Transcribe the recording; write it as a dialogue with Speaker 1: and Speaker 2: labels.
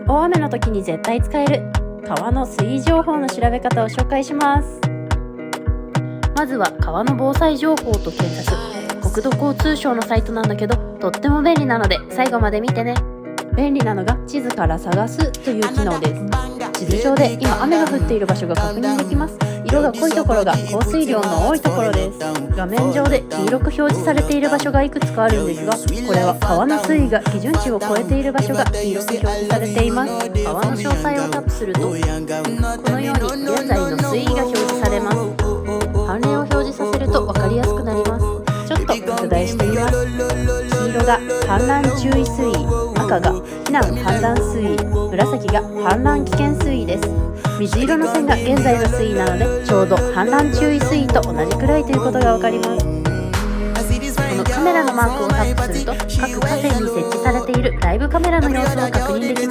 Speaker 1: 大雨の時に絶対使える川の水位情報の調べ方を紹介します。まずは川の防災情報と検索。国土交通省のサイトなんだけど、とっても便利なので最後まで見てね。便利なのが地図から探すという機能です。地図上で今雨が降っている場所が確認できます。色が濃いところが降水量の多いところです。画面上で黄色く表示されている場所がいくつかあるんですが、これは川の水位が基準値を超えている場所が黄色く表示されています。川の詳細をタップすると、このように現在の水位が表示されます。判例を表示させると分かりやすくなります。ちょっと拡大してみます。黄色が氾濫注意水位、赤が避難氾濫水位、紫が氾濫危険水位です。水色の線が現在の水位なので、ちょうど氾濫注意水位と同じくらいということがわかります。このカメラのマークをタップすると、各河川に設置されているライブカメラの様子を確認できます。